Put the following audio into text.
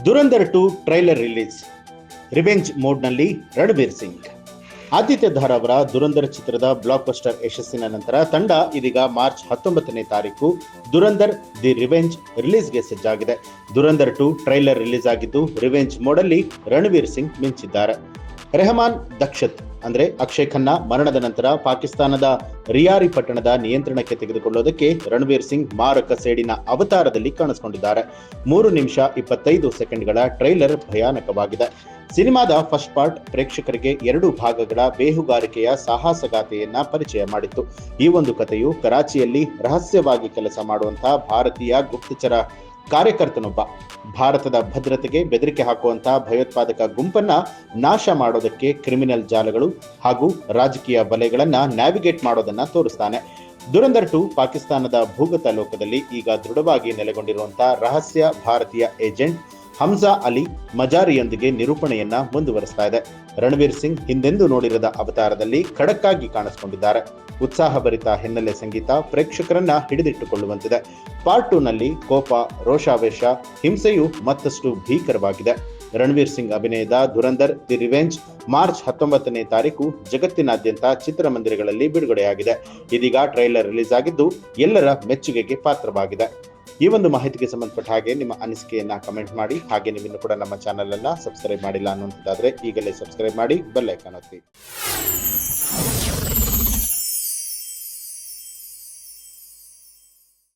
Dhurandhar 2 trailer release. Revenge ಮೋಡ್ನಲ್ಲಿ ರಣಬೀರ್ ಸಿಂಗ್. ಆದಿತ್ಯ ಧಾರ್ ಅವರ ದುರಂಧರ್ ಚಿತ್ರದ ಬ್ಲಾಕ್ ಬಸ್ಟರ್ ಯಶಸ್ಸಿನ ನಂತರ ತಂಡ ಇದೀಗ ಮಾರ್ಚ್ 19ನೇ ತಾರೀಕು ದುರಂಧರ್ ದಿ ರಿವೆಂಜ್ ರಿಲೀಸ್ಗೆ ಸಜ್ಜಾಗಿದೆ. ದುರಂಧರ್ 2 ಟ್ರೈಲರ್ ರಿಲೀಸ್ ಆಗಿದ್ದು ರಿವೆಂಜ್ ಮೋಡಲ್ಲಿ ರಣಬೀರ್ ಸಿಂಗ್ ಮಿಂಚಿದ್ದಾರೆ. ರೆಹಮಾನ್ ದಕ್ಷತ್ ಅಂದ್ರೆ ಅಕ್ಷಯ್ ಖನ್ನಾ ಮರಣದ ನಂತರ ಪಾಕಿಸ್ತಾನದ ರಿಯಾರಿ ಪಟ್ಟಣದ ನಿಯಂತ್ರಣಕ್ಕೆ ತೆಗೆದುಕೊಳ್ಳೋದಕ್ಕೆ ರಣಬೀರ್ ಸಿಂಗ್ ಮಾರಕ ಸೇಡಿನ ಅವತಾರದಲ್ಲಿ ಕಾಣಿಸಿಕೊಂಡಿದ್ದಾರೆ. 3 ನಿಮಿಷ 25 ಸೆಕೆಂಡ್ಗಳ ಟ್ರೈಲರ್ ಭಯಾನಕವಾಗಿದೆ. ಸಿನಿಮಾದ ಫಸ್ಟ್ ಪಾರ್ಟ್ ಪ್ರೇಕ್ಷಕರಿಗೆ 2 ಭಾಗಗಳ ಬೇಹುಗಾರಿಕೆಯ ಸಾಹಸಗಾಥೆಯನ್ನ ಪರಿಚಯ ಮಾಡಿತ್ತು. ಈ ಒಂದು ಕಥೆಯು ಕರಾಚಿಯಲ್ಲಿ ರಹಸ್ಯವಾಗಿ ಕೆಲಸ ಮಾಡುವಂತಹ ಭಾರತೀಯ ಗುಪ್ತಚರ ಕಾರ್ಯಕರ್ತನೊಬ್ಬ ಭಾರತದ ಭದ್ರತೆಗೆ ಬೆದರಿಕೆ ಹಾಕುವಂತಹ ಭಯೋತ್ಪಾದಕ ಗುಂಪನ್ನ ನಾಶ ಮಾಡೋದಕ್ಕೆ ಕ್ರಿಮಿನಲ್ ಜಾಲಗಳು ಹಾಗೂ ರಾಜಕೀಯ ವಲಯಗಳನ್ನ ನ್ಯಾವಿಗೇಟ್ ಮಾಡೋದನ್ನ ತೋರಿಸ್ತಾನೆ. ದುರಂಧರ್ 2 ಪಾಕಿಸ್ತಾನದ ಭೂಗತ ಲೋಕದಲ್ಲಿ ಈಗ ದೃಢವಾಗಿ ನೆಲೆಗೊಂಡಿರುವಂತಹ ರಹಸ್ಯ ಭಾರತೀಯ ಏಜೆಂಟ್ ಹಮ್ಜಾ ಅಲಿ ಮಜಾರಿಯೊಂದಿಗೆ ನಿರೂಪಣೆಯನ್ನ ಮುಂದುವರಿಸ್ತಾ ಇದೆ. ರಣಬೀರ್ ಸಿಂಗ್ ಹಿಂದೆಂದೂ ನೋಡಿರದ ಅವತಾರದಲ್ಲಿ ಖಡಕ್ಕಾಗಿ ಕಾಣಿಸಿಕೊಂಡಿದ್ದಾರೆ. ಉತ್ಸಾಹಭರಿತ ಹಿನ್ನೆಲೆ ಸಂಗೀತ ಪ್ರೇಕ್ಷಕರನ್ನ ಹಿಡಿದಿಟ್ಟುಕೊಳ್ಳುವಂತಿದೆ. ಪಾರ್ಟ್ 2 ನಲ್ಲಿ ಕೋಪ, ರೋಷಾವೇಶ, ಹಿಂಸೆಯು ಮತ್ತಷ್ಟು ಭೀಕರವಾಗಿದೆ. ರಣಬೀರ್ ಸಿಂಗ್ ಅಭಿನಯದ ದುರಂಧರ್ ದಿ ರಿವೆಂಜ್ ಮಾರ್ಚ್ 19ನೇ ತಾರೀಕು ಜಗತ್ತಿನಾದ್ಯಂತ ಚಿತ್ರಮಂದಿರಗಳಲ್ಲಿ ಬಿಡುಗಡೆಯಾಗಿದೆ. ಇದೀಗ ಟ್ರೈಲರ್ ರಿಲೀಸ್ ಆಗಿದ್ದು ಎಲ್ಲರ ಮೆಚ್ಚುಗೆಗೆ ಪಾತ್ರವಾಗಿದೆ. ಈ ಒಂದು ಮಾಹಿತಿಗೆ ಸಂಬಂಧಪಟ್ಟ ಹಾಗೆ ನಿಮ್ಮ ಅನಿಸಿಕೆಯನ್ನ ಕಮೆಂಟ್ ಮಾಡಿ. ಹಾಗೆ ನೀವಿನ್ನು ಕೂಡ ನಮ್ಮ ಚಾನೆಲ್ ಅನ್ನ ಸಬ್ಸ್ಕ್ರೈಬ್ ಮಾಡಿಲ್ಲ ಅನ್ನುವಂಥದ್ದಾದ್ರೆ ಈಗಲೇ ಸಬ್ಸ್ಕ್ರೈಬ್ ಮಾಡಿ, ಬೆಲ್ ಐಕಾನ್ ಒತ್ತಿ.